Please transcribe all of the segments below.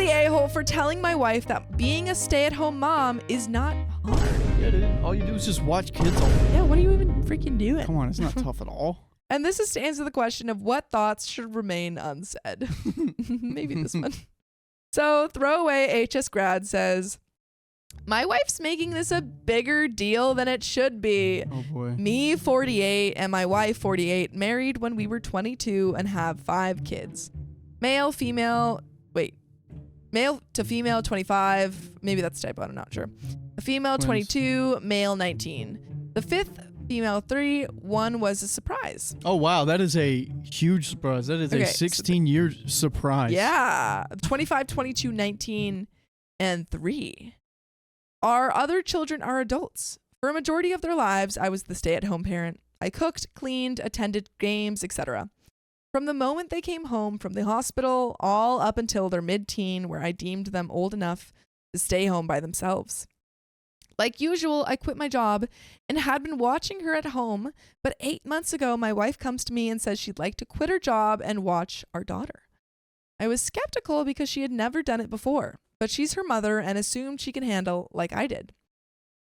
the a-hole for telling my wife that being a stay-at-home mom is not hard. Yeah, dude. All you do is just watch kids all day. Yeah, what are you even freaking doing? Come on, it's not tough at all. And this is to answer the question of what thoughts should remain unsaid. Maybe this one. So, throwaway HS grad says, my wife's making this a bigger deal than it should be. Oh, boy. Me, 48, and my wife, 48, married when we were 22 and have 5 kids. Male to female, 25. Maybe that's a typo, I'm not sure. A female, 22, male, 19. The 5th female, 3. 1 was a surprise. Oh, wow. That is a huge surprise. That is a 16-year surprise. Yeah. 25, 22, 19, and 3. Our other children are adults. For a majority of their lives, I was the stay-at-home parent. I cooked, cleaned, attended games, etc. From the moment they came home from the hospital, all up until their mid-teen, where I deemed them old enough to stay home by themselves. Like usual, I quit my job and had been watching her at home, but 8 months ago, my wife comes to me and says she'd like to quit her job and watch our daughter. I was skeptical because she had never done it before, but she's her mother and assumed she can handle like I did.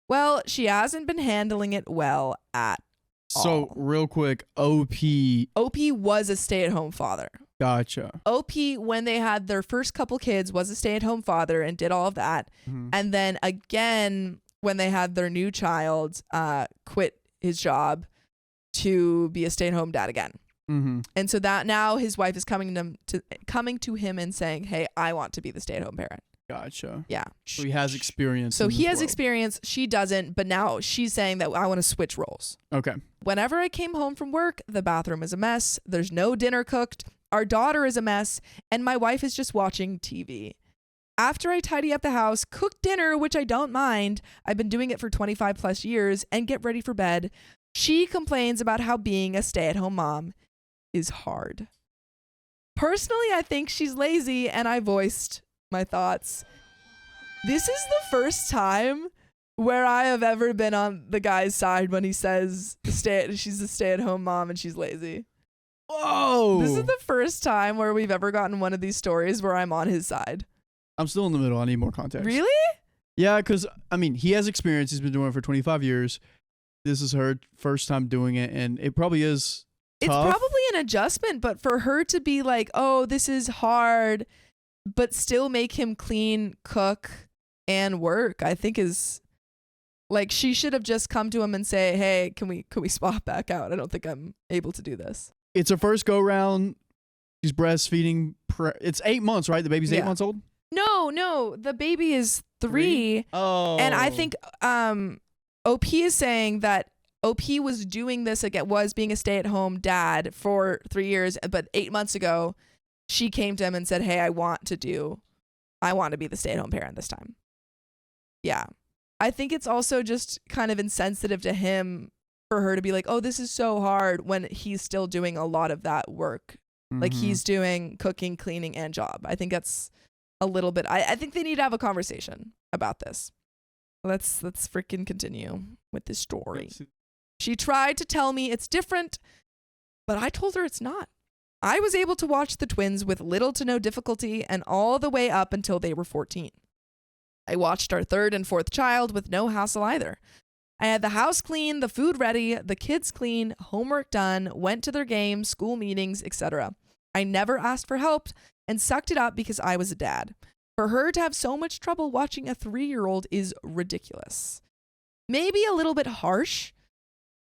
Well, she hasn't been handling it well at all. So, real quick, OP was a stay-at-home father. Gotcha. OP, when they had their first couple kids, was a stay-at-home father and did all of that. Mm-hmm. And then again, when they had their new child, quit his job to be a stay-at-home dad again. Mm-hmm. And so that now his wife is coming to him and saying, hey, I want to be the stay-at-home parent. Gotcha. Yeah. So he has experience. So he has world. experience. She doesn't. But now she's saying that I want to switch roles. Okay. Whenever I came home from work, the bathroom is a mess. There's no dinner cooked. Our daughter is a mess. And my wife is just watching TV. After I tidy up the house, cook dinner, which I don't mind, I've been doing it for 25 plus years, and get ready for bed, she complains about how being a stay-at-home mom is hard. Personally, I think she's lazy, and I voiced my thoughts. This is the first time where I have ever been on the guy's side when he says she's a stay-at-home mom and she's lazy. Whoa! This is the first time where we've ever gotten one of these stories where I'm on his side. I'm still in the middle. I need more context. Really? Yeah, because, I mean, he has experience. He's been doing it for 25 years. This is her first time doing it, and it probably is tough. It's probably an adjustment, but for her to be like, oh, this is hard, but still make him clean, cook, and work, I think is like she should have just come to him and say, hey, can we swap back out? I don't think I'm able to do this. It's her first go round. She's breastfeeding. It's 8 months, right? The baby's 8 months old? No, the baby is 3. Oh. And I think OP is saying that OP was doing this again, was being a stay-at-home dad for 3 years, but 8 months ago, she came to him and said, hey, I want to be the stay-at-home parent this time. Yeah. I think it's also just kind of insensitive to him for her to be like, oh, this is so hard when he's still doing a lot of that work. Mm-hmm. Like he's doing cooking, cleaning, and job. I think that's a little bit, I think they need to have a conversation about this. Let's freaking continue with this story. She tried to tell me it's different, but I told her it's not. I was able to watch the twins with little to no difficulty and all the way up until they were 14. I watched our 3rd and 4th child with no hassle either. I had the house clean, the food ready, the kids clean, homework done, went to their games, school meetings, etc. I never asked for help and sucked it up because I was a dad. For her to have so much trouble watching a 3-year-old is ridiculous. Maybe a little bit harsh,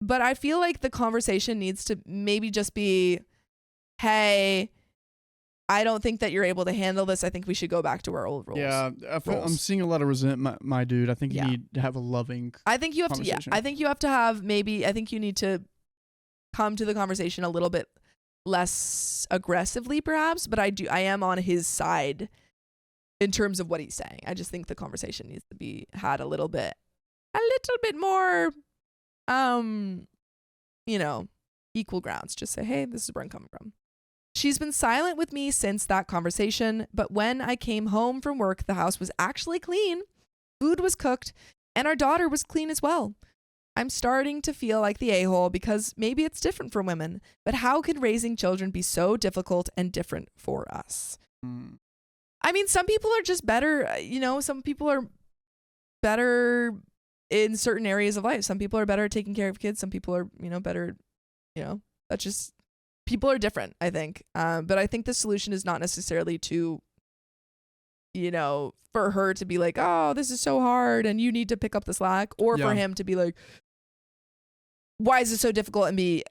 but I feel like the conversation needs to maybe just be, hey, I don't think that you're able to handle this. I think we should go back to our old rules. Yeah, I'm seeing a lot of resentment, my dude. I think you need to have a loving I think you have to, I think you have to have I think you need to come to the conversation a little bit less aggressively perhaps, but I am on his side in terms of what he's saying. I just think the conversation needs to be had a little bit more, equal grounds. Just say, hey, this is where I'm coming from. She's been silent with me since that conversation, but when I came home from work, the house was actually clean, food was cooked, and our daughter was clean as well. I'm starting to feel like the a-hole because maybe it's different for women, but how could raising children be so difficult and different for us? I mean, some people are just better, some people are better in certain areas of life. Some people are better at taking care of kids. Some people are, better, that's just, people are different, I think. But I think the solution is not necessarily to, for her to be like, oh, this is so hard and you need to pick up the slack, or for him to be like, why is it so difficult, and be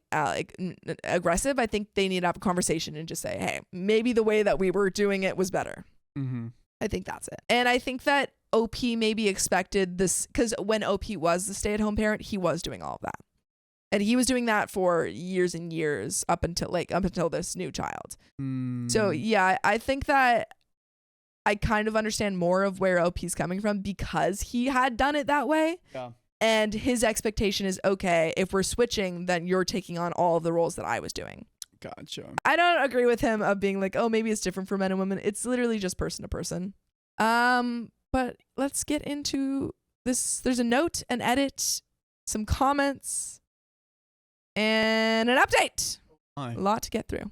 aggressive. I think they need to have a conversation and just say, hey, maybe the way that we were doing it was better. Mm-hmm. I think that's it. And I think that OP maybe expected this, because when OP was the stay-at-home parent, he was doing all of that. And he was doing that for years and years up until this new child. So yeah, I think that I kind of understand more of where OP's coming from, because he had done it that way. Yeah. And his expectation is, okay, if we're switching, then you're taking on all of the roles that I was doing. Gotcha. I don't agree with him of being like, oh, maybe it's different for men and women. It's literally just person to person. But let's get into this. There's a note, an edit, some comments, and an update. Hi. A lot to get through.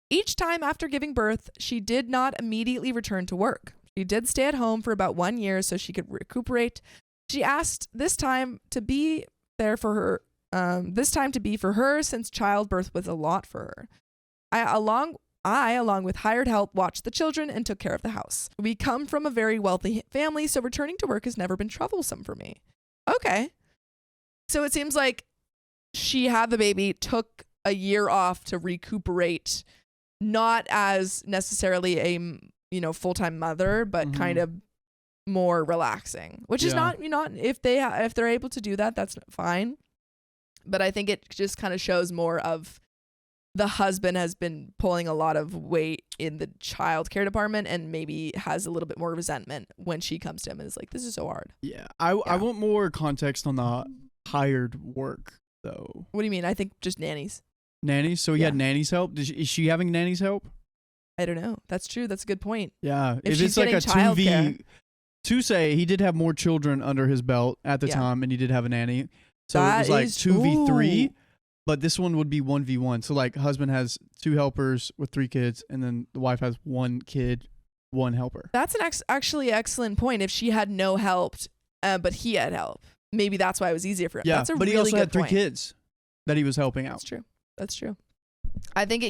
Each time after giving birth, she did not immediately return to work. She did stay at home for about 1 year so she could recuperate. She asked this time to be there for her. For her, since childbirth was a lot for her. I, along with hired help, watched the children and took care of the house. We come from a very wealthy family, so returning to work has never been troublesome for me. Okay. So it seems like she had the baby, took a year off to recuperate, not as necessarily a full-time mother, but kind of more relaxing, which is not if they're able to do that, that's fine. But I think it just kind of shows more of the husband has been pulling a lot of weight in the child care department, and maybe has a little bit more resentment when she comes to him and is like, this is so hard. Yeah. I want more context on the hired work though. What do you mean? I think just nannies. Nannies? So he had nannies help? Is she having nannies help? I don't know. That's true. That's a good point. Yeah. If it's like a 2v, to say he did have more children under his belt at the time, and he did have a nanny. So it was like 2v3, but this one would be 1v1. So like husband has 2 helpers with 3 kids, and then the wife has 1 kid, 1 helper. That's an actually excellent point. If she had no help, but he had help, maybe that's why it was easier for him. Yeah, that's a but really he also had 3 point. kids that he was helping out. That's true. I think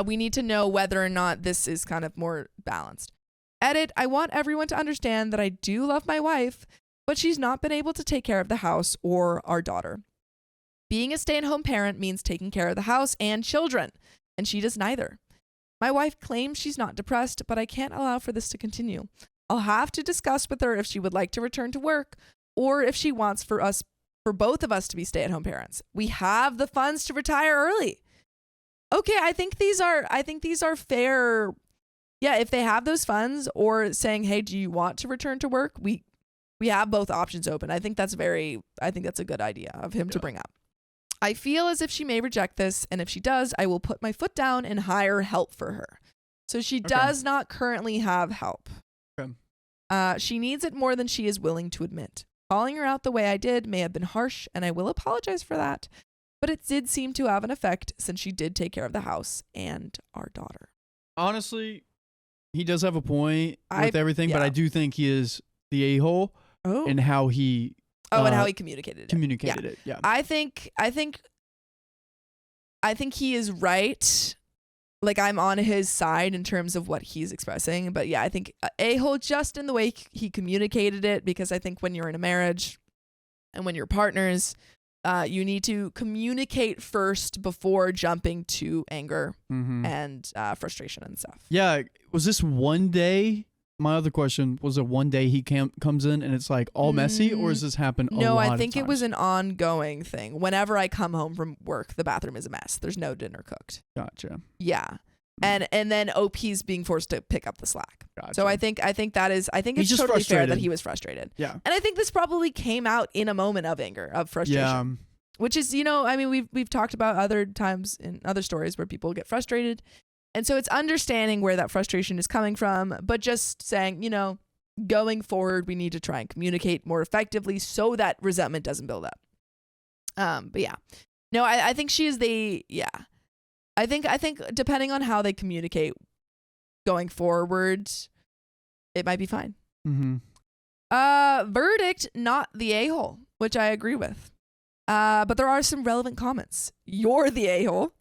we need to know whether or not this is kind of more balanced. Edit, I want everyone to understand that I do love my wife, but she's not been able to take care of the house or our daughter. Being a stay-at-home parent means taking care of the house and children, and she does neither. My wife claims she's not depressed, but I can't allow for this to continue. I'll have to discuss with her if she would like to return to work, or if she wants for both of us to be stay-at-home parents. We have the funds to retire early. Okay, I think these are fair. Yeah, if they have those funds, or saying, hey, do you want to return to work? We have both options open. I think that's a good idea of him to bring up. I feel as if she may reject this, and if she does, I will put my foot down and hire help for her. So she does not currently have help. Okay. She needs it more than she is willing to admit. Calling her out the way I did may have been harsh, and I will apologize for that, but it did seem to have an effect since she did take care of the house and our daughter. Honestly, he does have a point with everything, but I do think he is the a-hole in how he... and how he communicated it. Yeah. I think he is right. Like, I'm on his side in terms of what he's expressing. But yeah, I think a-hole just in the way he communicated it, because I think when you're in a marriage and when you're partners, you need to communicate first before jumping to anger and frustration and stuff. Yeah. Was this one day? My other question was, it one day he comes in and it's like all messy, or does this happen a lot of times? No, I think it was an ongoing thing. Whenever I come home from work, the bathroom is a mess. There's no dinner cooked. Gotcha. Yeah. And then OP's being forced to pick up the slack. Gotcha. So I think it's just totally fair frustrated. that he was frustrated. Yeah. And I think this probably came out in a moment of anger, of frustration. Yeah. Which is, I mean, we've talked about other times in other stories where people get frustrated. And so it's understanding where that frustration is coming from, but just saying, going forward, we need to try and communicate more effectively so that resentment doesn't build up. But yeah, no, I think she is I think depending on how they communicate going forward, it might be fine. Mm-hmm. Verdict, not the a-hole, which I agree with. But there are some relevant comments. You're the a-hole.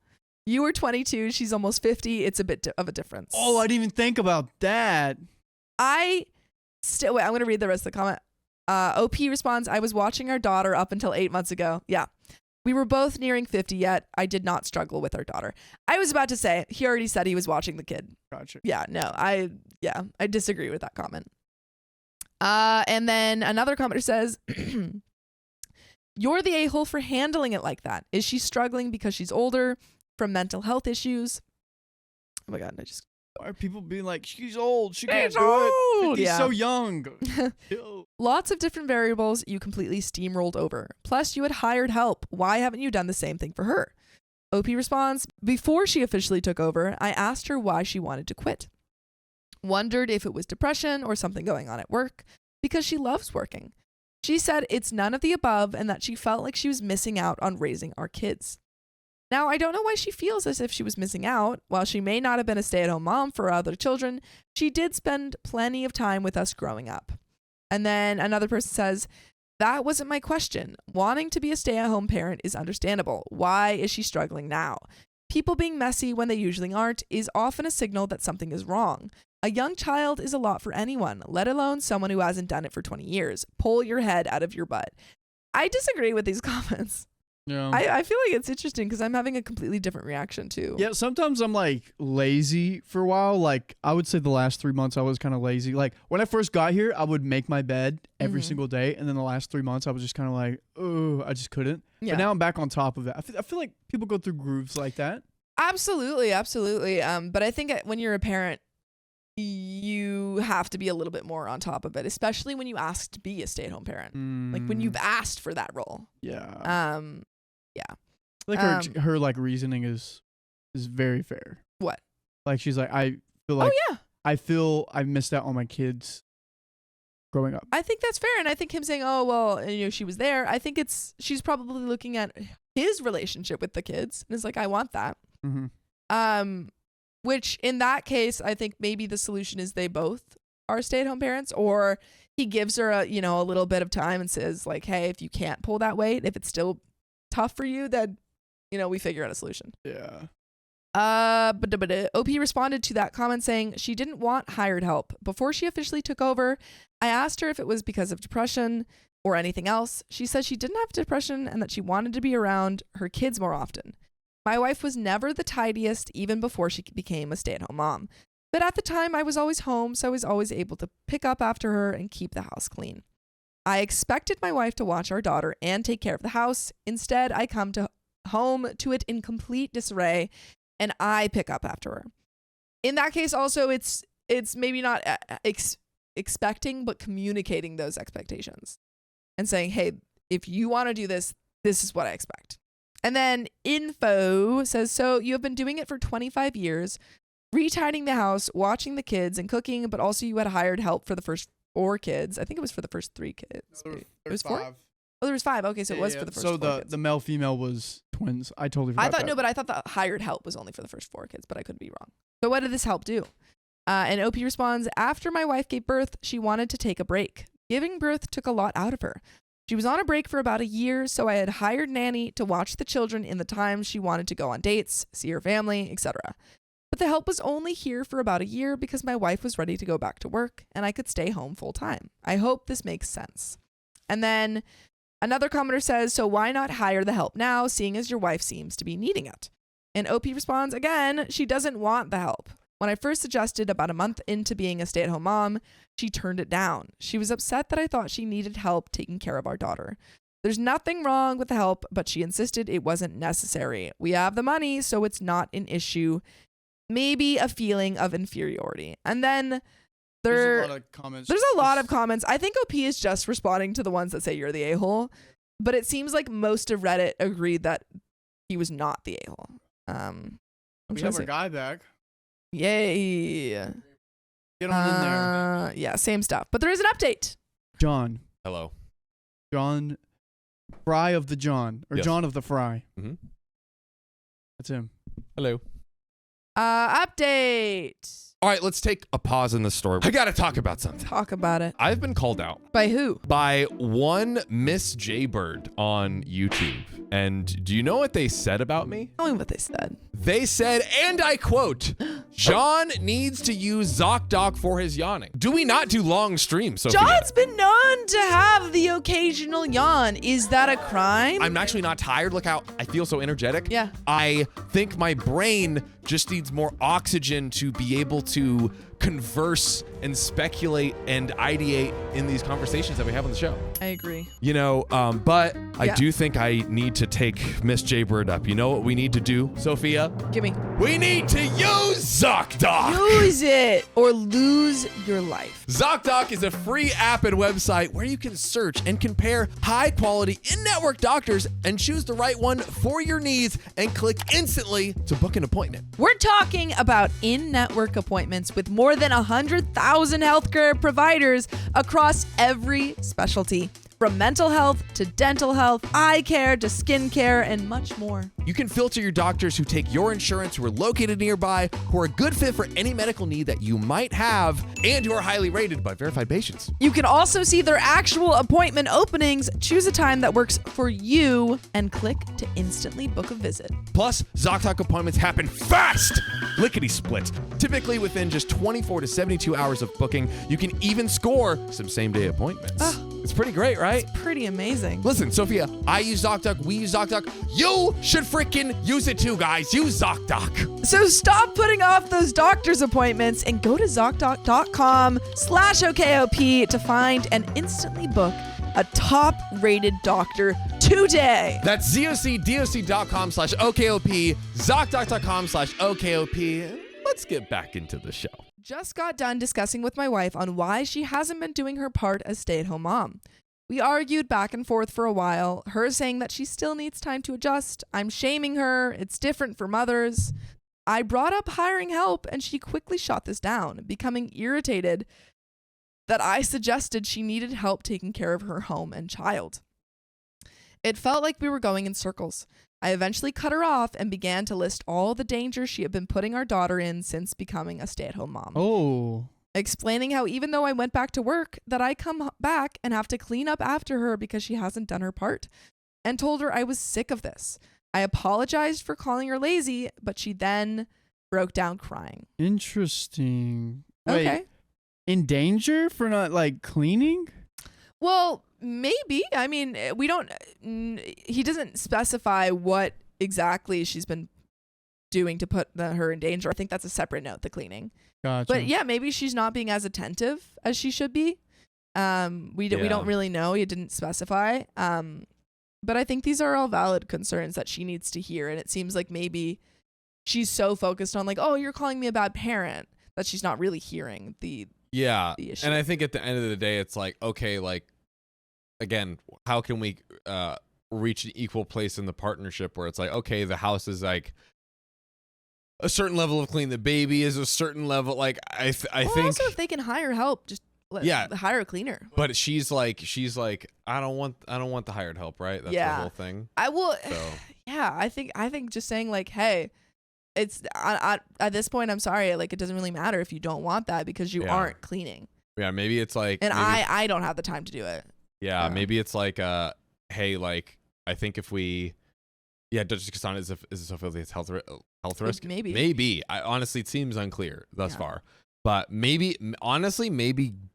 You were 22. She's almost 50. It's a bit of a difference. Oh, I didn't even think about that. Wait, I'm going to read the rest of the comment. OP responds, I was watching our daughter up until 8 months ago. Yeah. We were both nearing 50 yet. I did not struggle with our daughter. I was about to say, he already said he was watching the kid. Gotcha. Yeah, no, I disagree with that comment. And then another commenter says, you're the a-hole for handling it like that. Is she struggling because she's older, from mental health issues? Oh my God, Why are people being like, she's old, she can't She's do it. old. She's Yeah. so young. Lots of different variables you completely steamrolled over. Plus, you had hired help. Why haven't you done the same thing for her? OP responds, before she officially took over, I asked her why she wanted to quit. Wondered if it was depression or something going on at work, because she loves working. She said it's none of the above and that she felt like she was missing out on raising our kids. Now, I don't know why she feels as if she was missing out. While she may not have been a stay-at-home mom for other children, she did spend plenty of time with us growing up. And then another person says, that wasn't my question. Wanting to be a stay-at-home parent is understandable. Why is she struggling now? People being messy when they usually aren't is often a signal that something is wrong. A young child is a lot for anyone, let alone someone who hasn't done it for 20 years. Pull your head out of your butt. I disagree with these comments. Yeah. I feel like it's interesting because I'm having a completely different reaction too. Yeah, sometimes I'm like lazy for a while. Like I would say the last 3 months I was kind of lazy. Like when I first got here, I would make my bed every single day. And then the last 3 months I was just kind of like, oh, I just couldn't. Yeah. But now I'm back on top of it. I feel like people go through grooves like that. Absolutely. But I think when you're a parent, you have to be a little bit more on top of it, especially when you ask to be a stay-at-home parent. Like when you've asked for that role. Yeah. Yeah. Like her like reasoning is very fair. What? Like she's like, I feel like I feel I missed out on my kids growing up. I think that's fair. And I think him saying, oh, well, she was there. I think she's probably looking at his relationship with the kids. And it's like, I want that. Mm-hmm. Which in that case, I think maybe the solution is they both are stay-at-home parents, or he gives her a little bit of time and says like, hey, if you can't pull that weight, if it's still tough for you, then we figure out a solution. Yeah. But OP responded to that comment saying she didn't want hired help. Before she officially took over, I asked her if it was because of depression or anything else. She said she didn't have depression and that she wanted to be around her kids more often. My wife was never the tidiest even before she became a stay-at-home mom. But at the time, I was always home, so I was always able to pick up after her and keep the house clean. I expected my wife to watch our daughter and take care of the house. Instead, I come home to it in complete disarray, and I pick up after her. In that case, also, it's maybe not expecting, but communicating those expectations and saying, hey, if you want to do this, this is what I expect. And then Info says, so you have been doing it for 25 years, retidying the house, watching the kids, and cooking, but also you had hired help for the first 4 kids. I think it was for the first 3 kids. No, it was 4? 5. Oh, there was 5. Okay, so it was for the first 4 kids. So the male female was twins. I totally forgot. I thought the hired help was only for the first 4 kids, but I could be wrong. So what did this help do? And OP responds, after my wife gave birth, she wanted to take a break. Giving birth took a lot out of her. She was on a break for about a year, so I had hired nanny to watch the children in the times she wanted to go on dates, see her family, etc. But the help was only here for about a year because my wife was ready to go back to work and I could stay home full time. I hope this makes sense. And then another commenter says, so why not hire the help now, seeing as your wife seems to be needing it? And OP responds, again, she doesn't want the help. When I first suggested about a month into being a stay-at-home mom, she turned it down. She was upset that I thought she needed help taking care of our daughter. There's nothing wrong with the help, but she insisted it wasn't necessary. We have the money, so it's not an issue. Maybe a feeling of inferiority. And then there's a lot of comments. There's a lot of comments. I think OP is just responding to the ones that say you're the a-hole, but it seems like most of Reddit agreed that he was not the a-hole. We have our guy back. Yay. Get on in there. Yeah, same stuff. But there is an update. John. Hello. John Fry of the John. Or yes. John of the Fry. Mm-hmm. That's him. Hello. Update. All right, let's take a pause in the story. I got to talk about something. Talk about it. I've been called out. By who? By one Miss Jaybird on YouTube. And do you know what they said about me? Tell me what they said. They said, and I quote, John needs to use ZocDoc for his yawning. Do we not do long streams, Sophia? John's been known to have the occasional yawn. Is that a crime? I'm actually not tired. Look how I feel so energetic. Yeah. I think my brain just needs more oxygen to be able to converse and speculate and ideate in these conversations that we have on the show. I agree. You know, but I do think I need to take Miss Jaybird up. You know what we need to do, Sophia? Give me. We need to use ZocDoc. Use it or lose your life. ZocDoc is a free app and website where you can search and compare high-quality in-network doctors and choose the right one for your needs and click instantly to book an appointment. We're talking about in-network appointments with more than 100,000 healthcare providers across every specialty, from mental health to dental health, eye care to skin care, and much more. You can filter your doctors who take your insurance, who are located nearby, who are a good fit for any medical need that you might have, and who are highly rated by verified patients. You can also see their actual appointment openings, choose a time that works for you, and click to instantly book a visit. Plus, ZocDoc appointments happen fast, lickety-split. Typically within just 24 to 72 hours of booking, you can even score some same-day appointments. It's pretty great, right? It's pretty amazing. Listen, Sophia, I use ZocDoc, we use ZocDoc. You should freaking use it too, guys. Use ZocDoc. So stop putting off those doctor's appointments and go to ZocDoc.com/OKOP to find and instantly book a top-rated doctor today. That's ZocDoc.com/OKOP, ZocDoc.com/OKOP. Let's get back into the show. Just got done discussing with my wife on why she hasn't been doing her part as stay-at-home mom. We argued back and forth for a while, her saying that she still needs time to adjust. I'm shaming her. It's different for mothers. I brought up hiring help, and she quickly shot this down, becoming irritated that I suggested she needed help taking care of her home and child. It felt like we were going in circles. I eventually cut her off and began to list all the dangers she had been putting our daughter in since becoming a stay-at-home mom. Oh. Explaining how even though I went back to work, that I come back and have to clean up after her because she hasn't done her part, and told her I was sick of this. I apologized for calling her lazy, but she then broke down crying. Interesting. Okay. Wait, in danger for not like cleaning? Well, maybe. I mean, he doesn't specify what exactly she's been doing to put her in danger. I think that's a separate note, the cleaning. Gotcha. But yeah, maybe she's not being as attentive as she should be. We don't really know. He didn't specify. But I think these are all valid concerns that she needs to hear. And it seems like maybe she's so focused on like, oh, you're calling me a bad parent, that she's not really hearing the issue. And I think at the end of the day, it's like, okay, like, again, how can we reach an equal place in the partnership where it's like, okay, the house is like a certain level of clean, the baby is a certain level. Like I think also if they can hire help, just hire a cleaner. But she's like, I don't want the hired help, right? That's the whole thing. I will. So. Yeah, I think just saying like, hey, it's at this point, I'm sorry, like it doesn't really matter if you don't want that because you aren't cleaning. Yeah, maybe it's like, and I don't have the time to do it. Yeah, maybe it's like, hey, like I think if we, just because on is a health risk. Maybe. Honestly, it seems unclear thus far. But maybe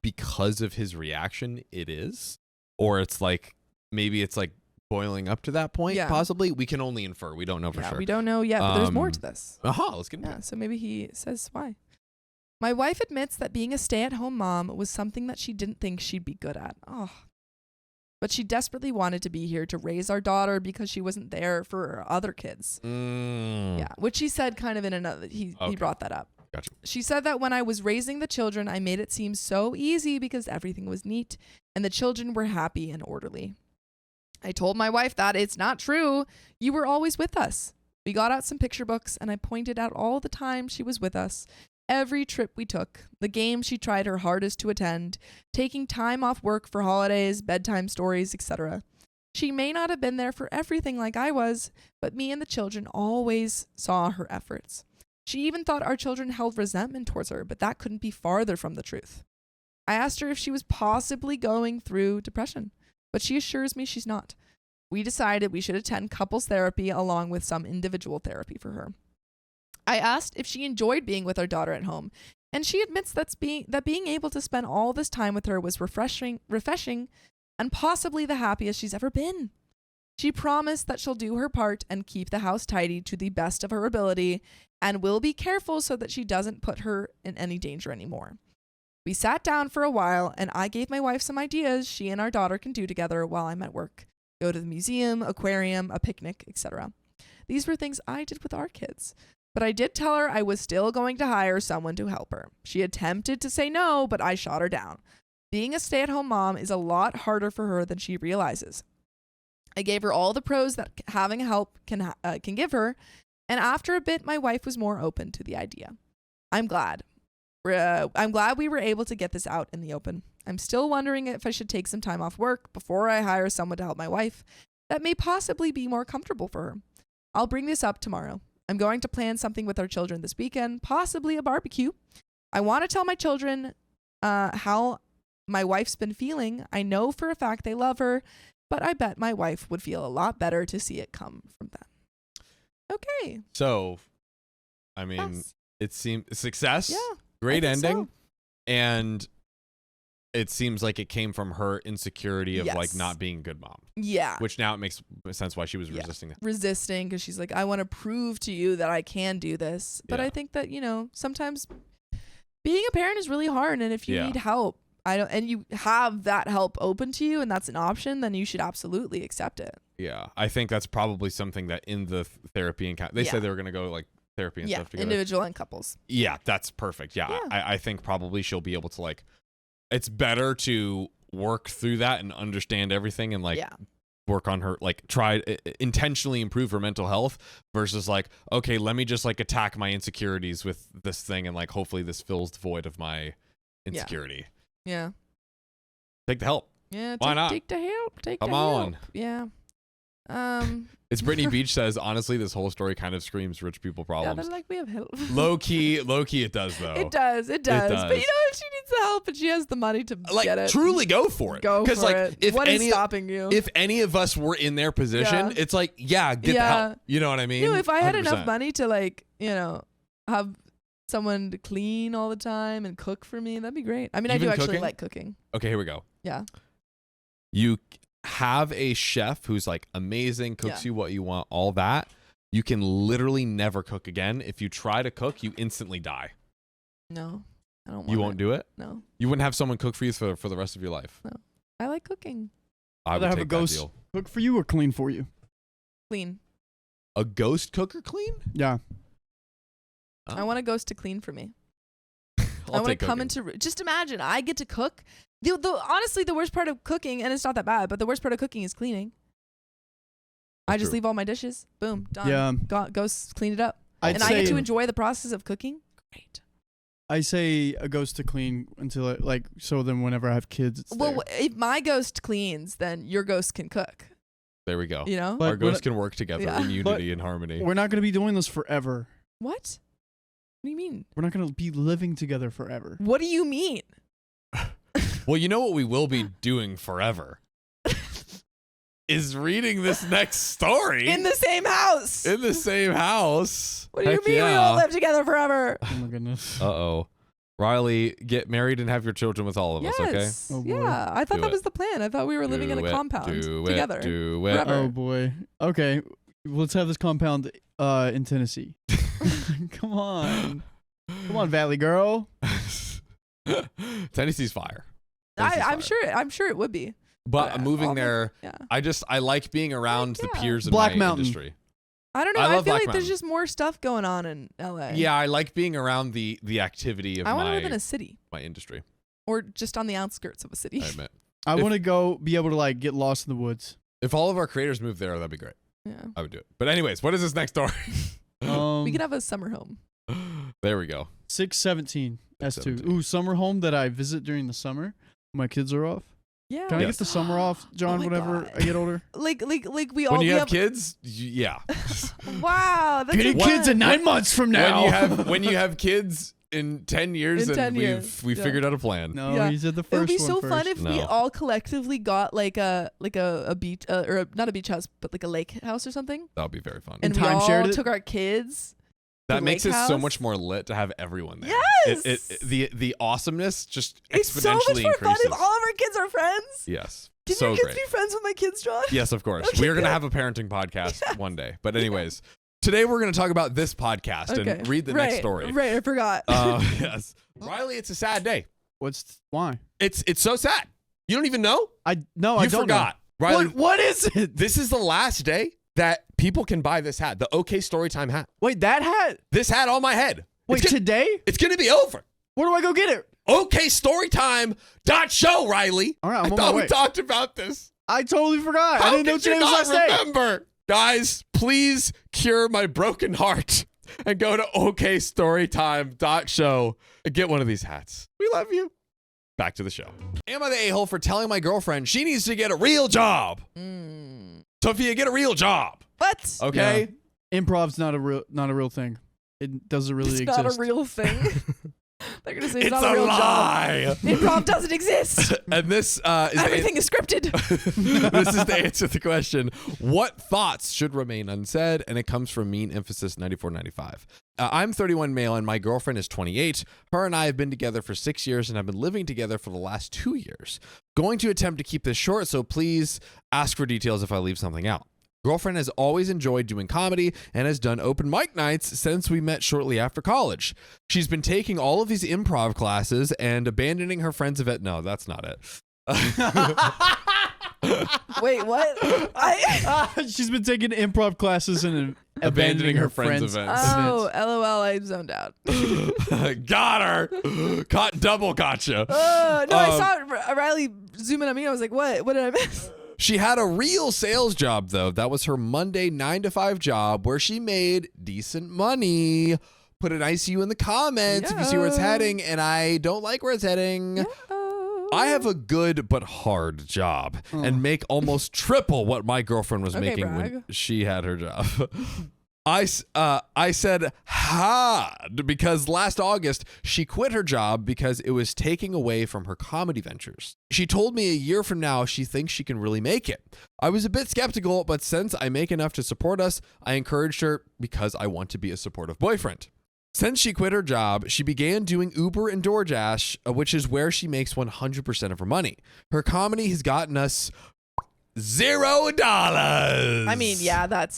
because of his reaction, it is, or it's like maybe it's like boiling up to that point. Yeah. Possibly, we can only infer. We don't know for sure. We don't know yet, but there's more to this. Let's get into it. So maybe he says why. My wife admits that being a stay-at-home mom was something that she didn't think she'd be good at. But she desperately wanted to be here to raise our daughter because she wasn't there for her other kids. Yeah, which she said kind of in another. He brought that up. Gotcha. She said that when I was raising the children, I made it seem so easy because everything was neat and the children were happy and orderly. I told my wife that it's not true. You were always with us. We got out some picture books and I pointed out all the time she was with us. Every trip we took, the games she tried her hardest to attend, taking time off work for holidays, bedtime stories, etc. She may not have been there for everything like I was, but me and the children always saw her efforts. She even thought our children held resentment towards her, but that couldn't be farther from the truth. I asked her if she was possibly going through depression, but she assures me she's not. We decided we should attend couples therapy along with some individual therapy for her. I asked if she enjoyed being with our daughter at home, and she admits that being able to spend all this time with her was refreshing, and possibly the happiest she's ever been. She promised that she'll do her part and keep the house tidy to the best of her ability and will be careful so that she doesn't put her in any danger anymore. We sat down for a while and I gave my wife some ideas she and our daughter can do together while I'm at work. Go to the museum, aquarium, a picnic, etc. These were things I did with our kids. But I did tell her I was still going to hire someone to help her. She attempted to say no, but I shot her down. Being a stay-at-home mom is a lot harder for her than she realizes. I gave her all the pros that having help can give her, and after a bit, my wife was more open to the idea. I'm glad. I'm glad we were able to get this out in the open. I'm still wondering if I should take some time off work before I hire someone to help my wife. That may possibly be more comfortable for her. I'll bring this up tomorrow. I'm going to plan something with our children this weekend, possibly a barbecue. I want to tell my children how my wife's been feeling. I know for a fact they love her, but I bet my wife would feel a lot better to see it come from them. Okay. So, I mean, Yes. It seemed success. Yeah. Great I think ending. so. And it seems like it came from her insecurity of like Yes. not being a good mom. Yeah. Which now it makes sense why she was resisting it. Resisting because she's like, I want to prove to you that I can do this. But Yeah. I think that, sometimes being a parent is really hard. And if you Yeah. need help, and you have that help open to you and that's an option, then you should absolutely accept it. Yeah. I think that's probably something that in the therapy and they Yeah. said they were going to go like therapy and stuff together. Individual and couples. Yeah, that's perfect. Yeah. Yeah. I think probably she'll be able to like, it's better to work through that and understand everything and like work on her, like try intentionally improve her mental health versus like, okay, let me just like attack my insecurities with this thing and like hopefully this fills the void of my insecurity. Yeah. Take the help. Yeah. Why not? Take the help. Come on. Yeah. It's Brittany Beach says, honestly, this whole story kind of screams rich people Yeah, problems. they're like, we have help. Low key it does though. It does. But if she needs the help and she has the money to Like get it, truly go for it. Go for like, it. If what any, is stopping you? If any of us were in their position, it's like, get the help. You know what I mean? If I had 100%. enough money to like, have someone to clean all the time and cook for me, that'd be great. I mean, Even I do actually cooking? like cooking. Okay, here we go. Yeah. You have a chef who's like amazing, cooks you what you want, all that. You can literally never cook again. If you try to cook, you instantly die. No, I don't want You won't do it? No. You wouldn't have someone cook for you for the rest of your life? No. I like cooking. I would Rather have take a ghost that deal. cook for you or clean for you? Clean. A ghost cooker clean? Yeah. I want a ghost to clean for me. I I'll want to take come cooking. into. Just imagine, I get to cook. Honestly, the worst part of cooking, and it's not that bad, but the worst part of cooking is cleaning. I just leave all my dishes. Boom, done. Yeah. Go clean it up. I get to enjoy the process of cooking. Great. I say a ghost to clean until so then whenever I have kids, it's there. If my ghost cleans, then your ghost can cook. There we go. But our ghosts can work together in unity and harmony. We're not going to be doing this forever. What? What do you mean? We're not going to be living together forever. What do you mean? Well, you know what we will be doing forever is reading this next story In the same house. in the same house. What do you Heck mean we yeah. all live together forever? Oh my goodness. Uh-oh. Riley, get married and have your children with all of us, okay? Yes. Oh, boy. Yeah. I thought Do that it. was the plan. I thought we were living in a compound together. Do it. Forever. Oh boy. Okay. Let's have this compound in Tennessee. Come on. Come on, Valley girl. Tennessee's fire. I'm sure it would be. But moving there, Yeah. I like being around the Yeah. peers in Black my Mountain. industry. I don't know. I I, love feel Black like there's Mountain. just more stuff going on in LA. Yeah, I like being around the activity of I want to live in a city my industry. or just on the outskirts of a city. I admit. I If- want to be able to get lost in the woods. If all of our creators moved there, that'd be great. Yeah. I would do it. But anyways, what is this next story? We could have a summer home. There we go. 617 S2. 617. Ooh, summer home that I visit during the summer when my kids are off. Yeah. Can I get the summer off, John, whenever I get older? Like we when you have kids, yeah. Wow. That's getting kids in 9 months from now. When you have kids in 10 years, we figured out a plan. No, he said the first one. It would be so first. fun if we all collectively got like a beach or not a beach house, but like a lake house or something. That would be very fun. And we all took our kids. That makes it so much more lit to have everyone there. Yes. The awesomeness just it's exponentially so much more increases. fun if all of our kids are friends. Yes. Can your kids be friends with my kids, John? Yes, of course. Okay, we are going to have a parenting podcast one day. But anyways, today we're going to talk about this podcast and read the next story. Right, I forgot. Yes. Riley, it's a sad day. Why? It's so sad. You don't even know? I don't forgot. Know. Riley, what is it? This is the last day that people can buy this hat, the OK Storytime hat. Wait, that hat? This hat on my head. Wait, today? It's going to be over. Where do I go get it? okstorytime.show, Riley. All right, I thought we talked about this. I totally forgot. I didn't know today was last day. Remember, guys, please cure my broken heart and go to okstorytime.show and get one of these hats. We love you. Back to the show. Am I the a-hole for telling my girlfriend she needs to get a real job? Sophia, get a real job. What? Okay. Yeah. Improv's not a real thing. It doesn't really exist. It's not a real thing. They're gonna say it's not a real lie. job. Improv doesn't exist. And this everything is scripted. This is to answer the question: what thoughts should remain unsaid? And it comes from Mean Emphasis 9495. I'm 31 male and my girlfriend is 28. Her and I have been together for 6 years and have been living together for the last 2 years. Going to attempt to keep this short, so please ask for details if I leave something out. Girlfriend has always enjoyed doing comedy and has done open mic nights since we met shortly after college. She's been taking all of these improv classes and abandoning her friends' event. No, that's not it. Wait, what? She's been taking improv classes and abandoning her friends' events. Oh, LOL, I zoned out. Got her. Double gotcha. No, I saw Riley zoom in on me. I was like, what? What did I miss? She had a real sales job, though. That was her Monday 9-to-5 job where she made decent money. Put an ICU in the comments if you see where it's heading, and I don't like where it's heading. I have a good but hard job and make almost triple what my girlfriend was making when she had her job. I said hard because last August she quit her job because it was taking away from her comedy ventures. She told me a year from now she thinks she can really make it. I was a bit skeptical, but since I make enough to support us, I encouraged her because I want to be a supportive boyfriend. Since she quit her job, she began doing Uber and DoorDash, which is where she makes 100% of her money. Her comedy has gotten us $0. I mean, yeah, that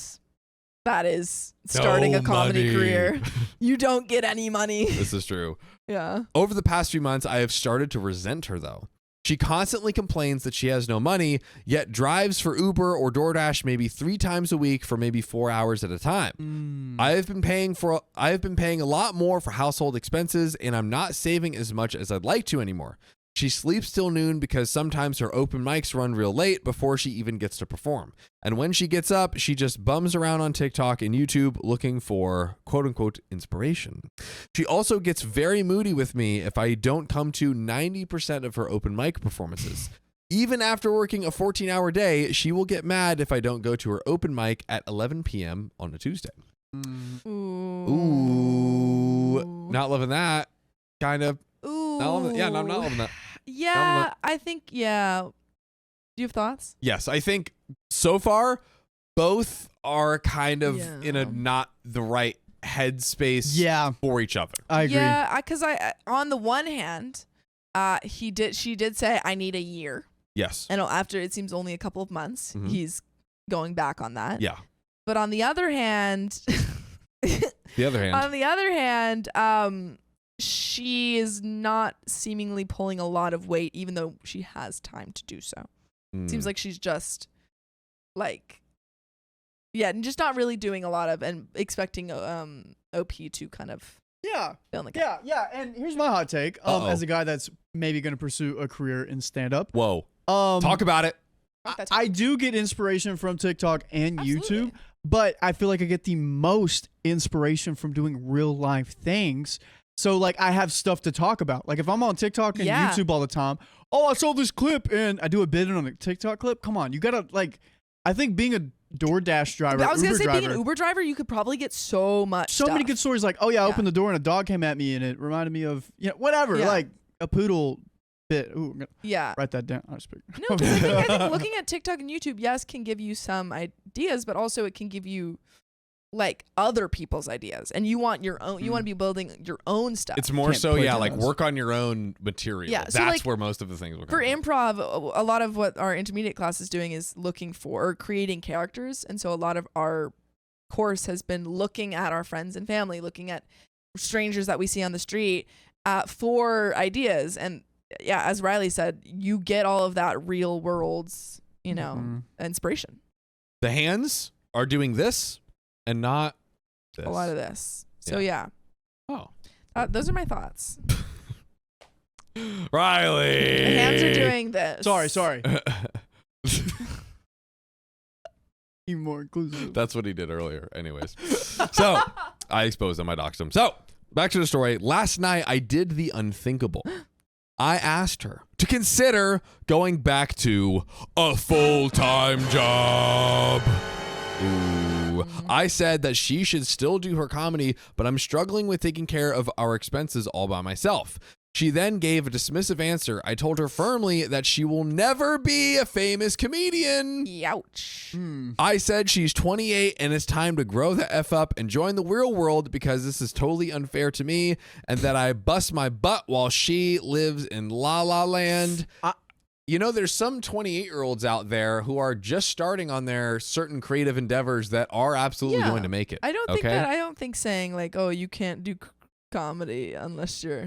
is starting a comedy career. You don't get any money. This is true. Yeah. Over the past few months, I have started to resent her, though. She constantly complains that she has no money, yet drives for Uber or DoorDash maybe 3 times a week for maybe 4 hours at a time. I have been paying a lot more for household expenses, and I'm not saving as much as I'd like to anymore. She sleeps till noon because sometimes her open mics run real late before she even gets to perform. And when she gets up, she just bums around on TikTok and YouTube looking for quote unquote inspiration. She also gets very moody with me if I don't come to 90% of her open mic performances. Even after working a 14-hour day, she will get mad if I don't go to her open mic at 11 p.m. on a Tuesday. Ooh. Not loving that. Kind of. Ooh. I'm not loving that. Yeah, I think, yeah. Do you have thoughts? Yes, I think so far, both are kind of in a not the right headspace for each other. I agree. Yeah, because on the one hand, she did say, I need a year. Yes. And after it seems only a couple of months, he's going back on that. Yeah. But on the other hand, she is not seemingly pulling a lot of weight, even though she has time to do so. Seems like she's just just not really doing a lot of and expecting OP to kind of fill in the gap. Yeah. And here's my hot take as a guy that's maybe going to pursue a career in stand-up. Whoa. Talk about it. I do get inspiration from TikTok and Absolutely. YouTube, but I feel like I get the most inspiration from doing real life things. So like I have stuff to talk about. Like if I'm on TikTok and YouTube all the time, oh, I saw this clip and I do a bid on a TikTok clip. Come on, you gotta like. I think being a DoorDash driver, I was Uber gonna say driver, being an Uber driver, you could probably get so much. So many good stories. Like, oh yeah, I opened the door and a dog came at me and it reminded me of whatever. Yeah. Like a poodle bit. Ooh, I'm gonna write that down. No, because I think looking at TikTok and YouTube, yes, can give you some ideas, but also it can give you like other people's ideas, and you want your own. You want to be building your own stuff. It's more so, like work on your own material. Yeah, so that's like, where most of the things for improv. A lot of what our intermediate class is doing is looking for or creating characters, and so a lot of our course has been looking at our friends and family, looking at strangers that we see on the street for ideas. And yeah, as Riley said, you get all of that real world's inspiration. The hands are doing this. And not this. A lot of this. So yeah. Oh. Those are my thoughts. Riley. The hands are doing this. Sorry. Even more inclusive. That's what he did earlier. Anyways. So I exposed him. I doxed him. So back to the story. Last night I did the unthinkable. I asked her to consider going back to a full-time job. Ooh. I said that she should still do her comedy, but I'm struggling with taking care of our expenses all by myself. She then gave a dismissive answer. I told her firmly that she will never be a famous comedian. Ouch. I said she's 28 and it's time to grow the F up and join the real world because this is totally unfair to me, and that I bust my butt while she lives in La La Land. There's some 28-year-olds out there who are just starting on their certain creative endeavors that are absolutely going to make it. I don't think saying like, oh, you can't do comedy unless you're.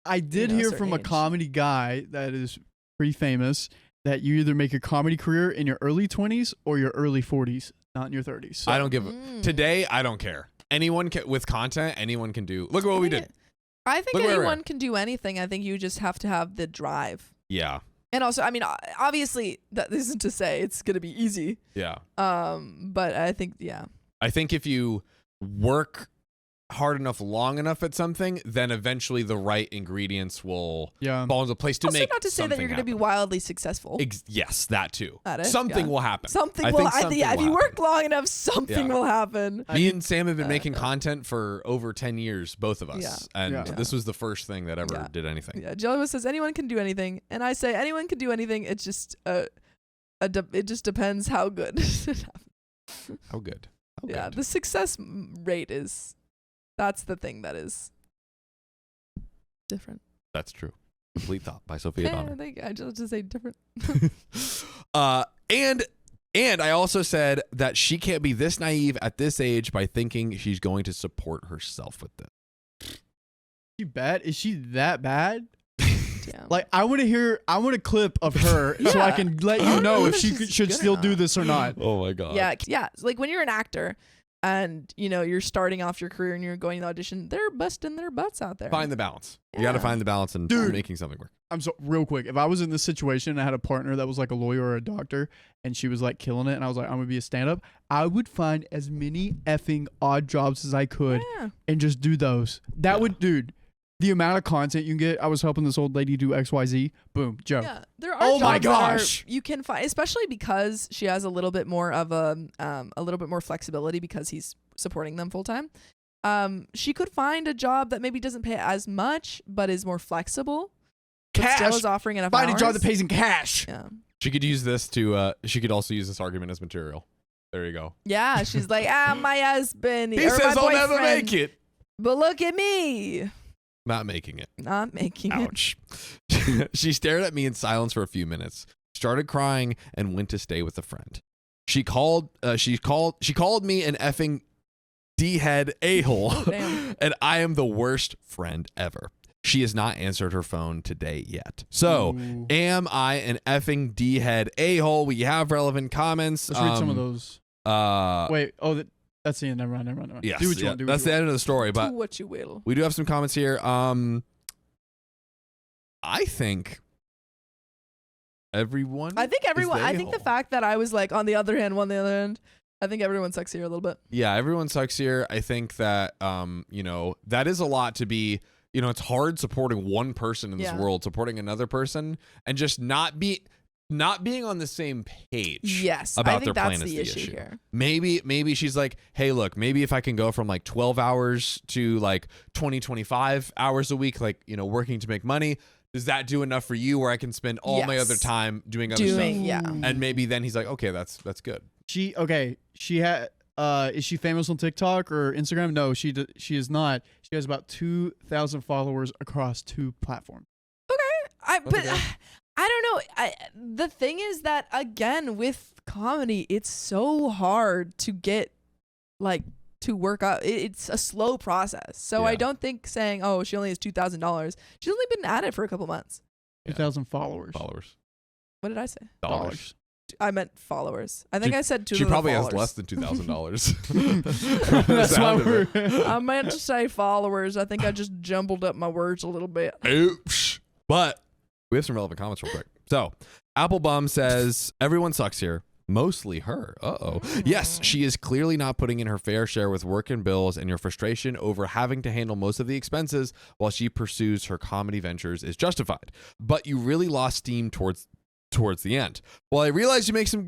I did hear from a comedy guy that is pretty famous that you either make a comedy career in your early 20s or your early 40s, not in your 30s. So. I don't give today. I don't care. Anyone with content, anyone can do. Look at what we did. I think anyone can do anything. I think you just have to have the drive. Yeah. And also, I mean, obviously, that isn't to say it's going to be easy. Yeah. But I think, I think if you work hard enough, long enough at something, then eventually the right ingredients will fall into place to also make not to say that you're going to be wildly successful. Yes, that too. Something will happen. Something will happen. If you work long enough, something will happen. Me and Sam have been making content for over 10 years, both of us. And this was the first thing that ever did anything. Yeah, Jello says anyone can do anything. And I say anyone can do anything. It's just, it just depends how good. How good? The success rate is... That's the thing that is different. That's true. Complete Thought by Sophia Donner. I just say different. And I also said that she can't be this naive at this age by thinking she's going to support herself with this. Is she that bad? Like I want a clip of her so I can let you know if she should still do this or not. Oh my God. Yeah. Like when you're an actor and you're starting off your career and you're going to audition, they're busting their butts out there. Find the balance. You got to find the balance in making something work. I'm so real quick. If I was in this situation and I had a partner that was like a lawyer or a doctor and she was like killing it and I was like, I'm gonna be a stand-up, I would find as many effing odd jobs as I could and just do those. That would, dude. The amount of content you can get. I was helping this old lady do XYZ. Boom, Joe. Yeah, there are jobs that you can find, especially because she has a little bit more of a little bit more flexibility because he's supporting them full time. She could find a job that maybe doesn't pay as much, but is more flexible. Cash. Still is offering enough Find hours. a job that pays in cash. Yeah. She could use this to. She could also use this argument as material. There you go. Yeah, she's like, my husband. He says I'll never make it. But look at me. Not making it. Ouch. She stared at me in silence for a few minutes, started crying, and went to stay with a friend. She called me an effing D-head a-hole, and I am the worst friend ever. She has not answered her phone today yet. So, am I an effing D-head a-hole? We have relevant comments. Let's read some of those. Wait. Oh, that's the end. Never mind. Yes, do what you want. That's the end of the story. But do what you will. We do have some comments here. I think everyone. I think the fact that I was like on the other hand, I think everyone sucks here a little bit. Yeah, everyone sucks here. I think that that is a lot to be you know, it's hard supporting one person in this world, supporting another person, and just not being on the same page. Yes, about I think their that's plan is the the issue here. Maybe she's like, hey, look, maybe if I can go from like 12 hours to like 25 hours a week, like, you know, working to make money, does that do enough for you where I can spend all my other time doing other stuff? Yeah. And maybe then he's like, okay, that's good. She had is she famous on TikTok or Instagram? No, she is not. She has about 2,000 followers across 2 platforms. I don't know. The thing is that, again, with comedy, it's so hard to get to work out. It's a slow process. So I don't think saying, oh, she only has $2,000. She's only been at it for a couple months. 2,000 followers. What did I say? Dollars. I meant followers. I think I said $2,000. She probably has less than $2,000. That's why I meant to say followers. I think I just jumbled up my words a little bit. Oops. But we have some relevant comments real quick. So, Applebum says, everyone sucks here. Mostly her. Yes, she is clearly not putting in her fair share with work and bills, and your frustration over having to handle most of the expenses while she pursues her comedy ventures is justified. But you really lost steam towards the end. Well, I realize you make some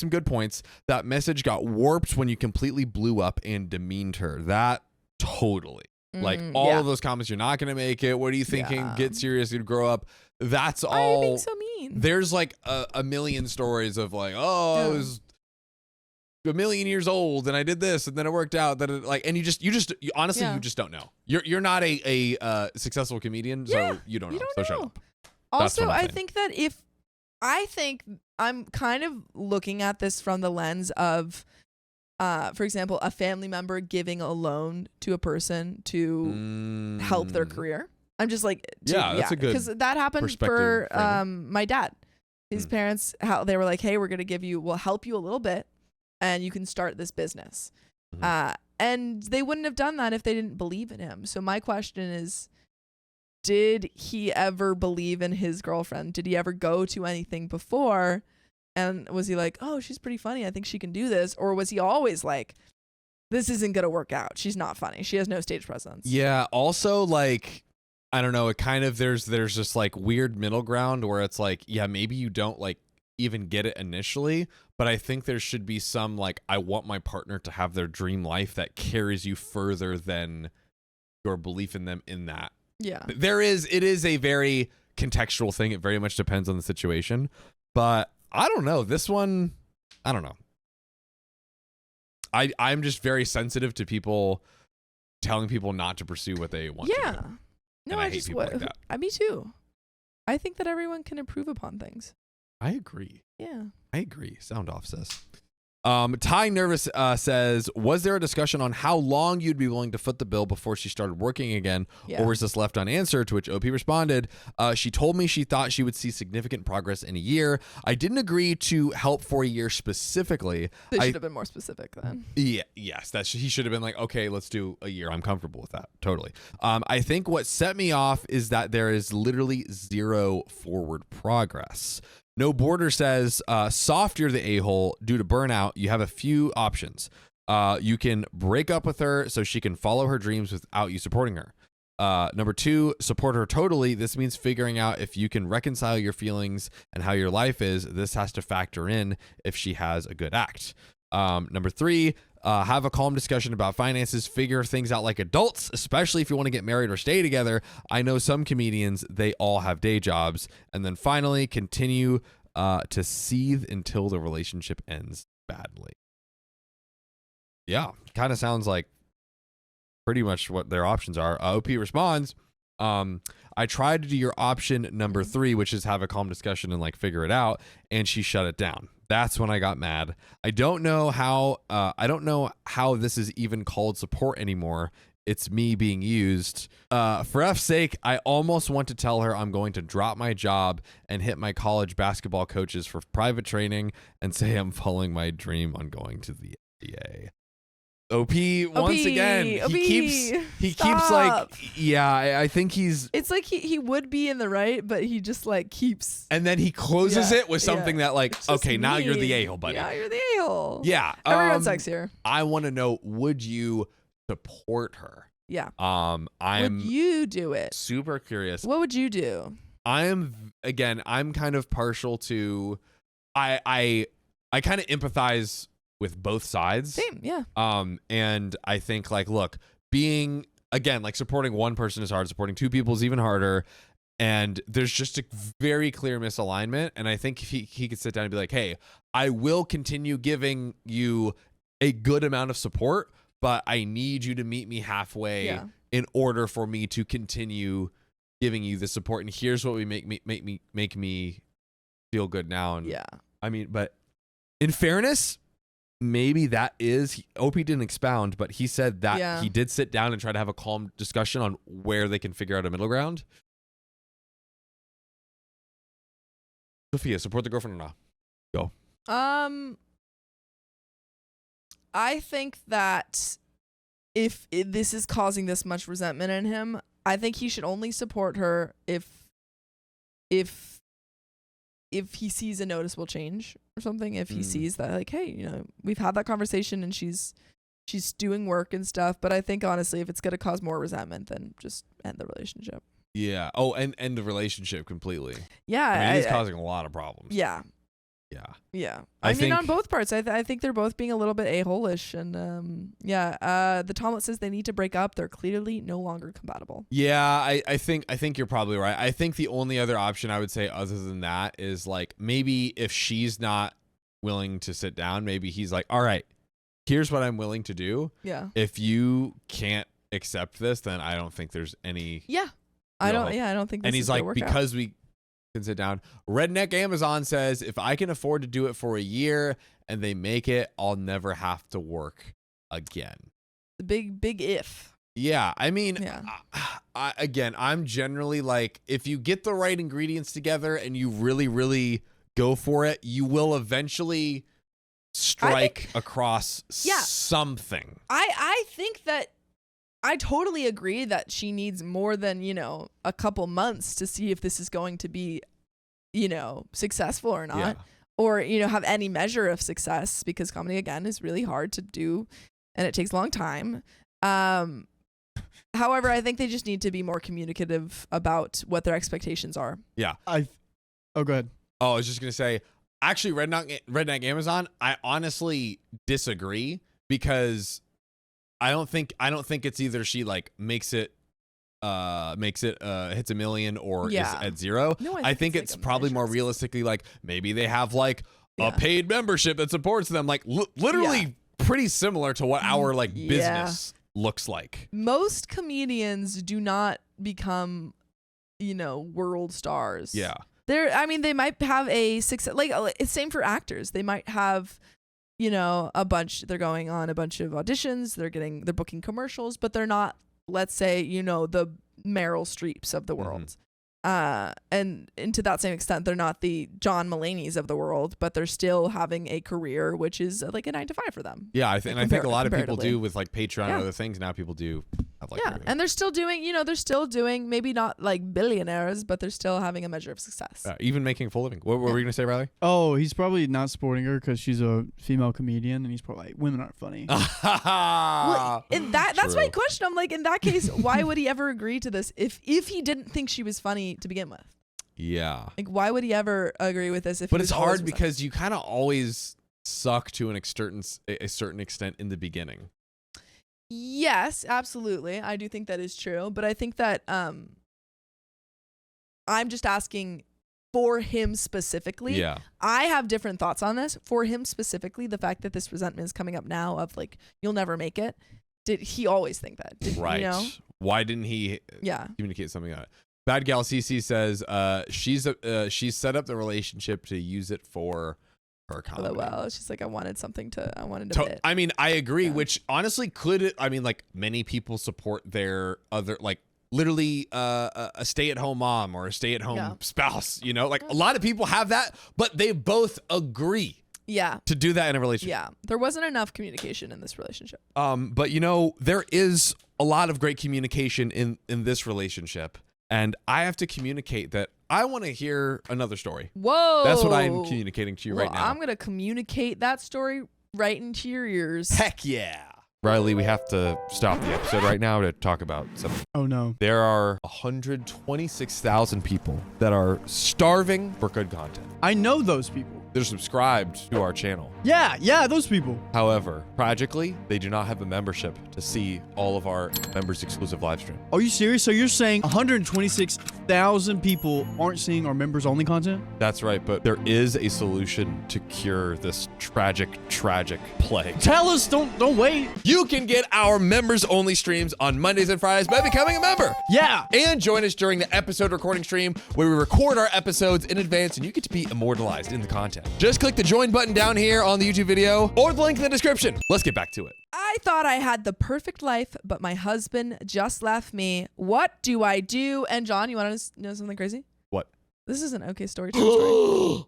good points. That message got warped when you completely blew up and demeaned her. That totally. Like all of those comments, you're not going to make it. What are you thinking? Yeah. Get serious. You grow up. That's all. Why are you being so mean? There's like a million stories of like, I was a million years old and I did this and then it worked out. That and you honestly you just don't know. You're not a successful comedian, so you don't know. So shut up. Also, I think that I'm kind of looking at this from the lens of, for example, a family member giving a loan to a person to help their career. I'm just like, that's a good, because that happened for my dad. His parents, how they were like, hey, we'll help you a little bit and you can start this business. And they wouldn't have done that if they didn't believe in him. So my question is, did he ever believe in his girlfriend? Did he ever go to anything before? And was he like, oh, she's pretty funny, I think she can do this? Or was he always like, this isn't going to work out, she's not funny, she has no stage presence? Yeah. Also, like, I don't know, it kind of, there's just like weird middle ground where it's like, yeah, maybe you don't like even get it initially, but I think there should be some like, I want my partner to have their dream life that carries you further than your belief in them in that. Yeah. It is a very contextual thing. It very much depends on the situation, but I don't know. This one, I don't know. I'm just very sensitive to people telling people not to pursue what they want to do. No, I hate people like that. Me too. I think that everyone can improve upon things. I agree. Yeah. I agree. Sound off says. Ty Nervous says, was there a discussion on how long you'd be willing to foot the bill before she started working again? Or was this left unanswered? To which OP responded, she told me she thought she would see significant progress in a year. I didn't agree to help for a year specifically. They should have been more specific then. Yeah, yes. He should have been like, okay, let's do a year. I'm comfortable with that. Totally. I think what set me off is that there is literally zero forward progress. No Border says, soft you're the a-hole due to burnout. You have a few options. You can break up with her so she can follow her dreams without you supporting her. Number 2, support her totally. This means figuring out if you can reconcile your feelings and how your life is. This has to factor in if she has a good act. Number 3, have a calm discussion about finances. Figure things out like adults, especially if you want to get married or stay together. I know some comedians, they all have day jobs. And then finally, continue to seethe until the relationship ends badly. Yeah, kind of sounds like pretty much what their options are. OP responds, I tried to do your option number 3, which is have a calm discussion and like figure it out, and she shut it down. That's when I got mad. I don't know how this is even called support anymore. It's me being used. For F's sake, I almost want to tell her I'm going to drop my job and hit my college basketball coaches for private training and say I'm following my dream on going to the NBA. OP once again. He keeps like, yeah, I think it's like he would be in the right, but he just like keeps, and then he closes it with something that like, okay, now you're the a-hole, buddy. Yeah, you're the a-hole. Yeah. Everyone sucks here. I want to know, would you support her? Yeah. Would you do it? Super curious. What would you do? I'm kind of partial to, I kind of empathize with both sides. Same, yeah. And I think like, look, being again, like supporting one person is hard, supporting two people is even harder. And there's just a very clear misalignment. And I think if he could sit down and be like, hey, I will continue giving you a good amount of support, but I need you to meet me halfway in order for me to continue giving you the support. And here's what we make me feel good now. And I mean, but in fairness, maybe that is OP didn't expound, but he said that he did sit down and try to have a calm discussion on where they can figure out a middle ground. Sophia, support the girlfriend or not? Go. I think that if this is causing this much resentment in him, I think he should only support her if he sees a noticeable change or something. If he sees that, like, hey, you know, we've had that conversation and she's doing work and stuff. But I think honestly, if it's gonna cause more resentment, then just end the relationship. Yeah. Oh, and end the relationship completely. Yeah. I mean, he's causing a lot of problems. Yeah. Yeah. Yeah. I mean, on both parts, I think they're both being a little bit a-hole-ish. And the Tomlet says they need to break up. They're clearly no longer compatible. Yeah, I think you're probably right. I think the only other option I would say other than that is like maybe if she's not willing to sit down, maybe he's like, all right, here's what I'm willing to do. Yeah. If you can't accept this, then I don't think there's any. Yeah. I don't think this and he's is like, work because out. we can sit down. Redneck Amazon says, if I can afford to do it for a year and they make it, I'll never have to work again. The big if. Yeah. I mean, I'm generally like, if you get the right ingredients together and you really, really go for it, you will eventually strike across something. I think that I totally agree that she needs more than, you know, a couple months to see if this is going to be, you know, successful or not, or, you know, have any measure of success, because comedy, again, is really hard to do and it takes a long time. However, I think they just need to be more communicative about what their expectations are. Yeah. Go ahead. Oh, I was just going to say, actually, Redneck Amazon, I honestly disagree, because I don't think it's either she like hits a million or is at zero. No, I think it's like probably more realistically like maybe they have like a paid membership that supports them, like literally pretty similar to what our like business looks like. Most comedians do not become, you know, world stars. Yeah. They might have a success, like it's same for actors. They might have, you know, they're going on a bunch of auditions, they're booking commercials, but they're not, let's say, you know, the Meryl Streeps of the world. And to that same extent, they're not the John Mulaney's of the world, but they're still having a career, which is like a 9-to-5 for them. Yeah, I think a lot of people do with like Patreon and other things. Now people do have like and they're still doing, maybe not like billionaires, but they're still having a measure of success. Even making a full living. What were you gonna say, Riley? Oh, he's probably not supporting her because she's a female comedian, and he's probably like, women aren't funny. Well, that's my question. I'm like, in that case, why would he ever agree to this if he didn't think she was funny to begin with? Yeah. Like, why would he ever agree with this? But it's hard because you kind of always suck to a certain extent in the beginning. Yes, absolutely. I do think that is true. But I think that I'm just asking for him specifically. Yeah. I have different thoughts on this. For him specifically, the fact that this resentment is coming up now of like, you'll never make it. Did he always think that? Right. You know? Why didn't he communicate something on it? Bad Gal CC says she's set up the relationship to use it for her comedy. Well, she's like, I wanted a bit. I mean, I agree, which honestly like many people support their other, like literally a stay-at-home mom or a stay-at-home spouse, you know, like a lot of people have that, but they both agree to do that in a relationship. Yeah. There wasn't enough communication in this relationship. But you know, there is a lot of great communication in this relationship. And I have to communicate that I want to hear another story. Whoa. That's what I'm communicating to you right now. I'm going to communicate that story right into your ears. Heck yeah. Riley, we have to stop the episode right now to talk about something. Oh no. There are 126,000 people that are starving for good content. I know those people. They're subscribed to our channel. Yeah, those people. However, tragically, they do not have a membership to see all of our members' exclusive live stream. Are you serious? So you're saying 126,000 people aren't seeing our members only content? That's right, but there is a solution to cure this tragic plague. Tell us, don't wait. You can get our members only streams on Mondays and Fridays by becoming a member. Yeah. And join us during the episode recording stream where we record our episodes in advance and you get to be immortalized in the content. Just click the join button down here on the YouTube video or the link in the description. Let's get back to it. I thought I had the perfect life, but my husband just left me. What do I do? And John, you want to know something crazy? What? This is an OK Storytime story.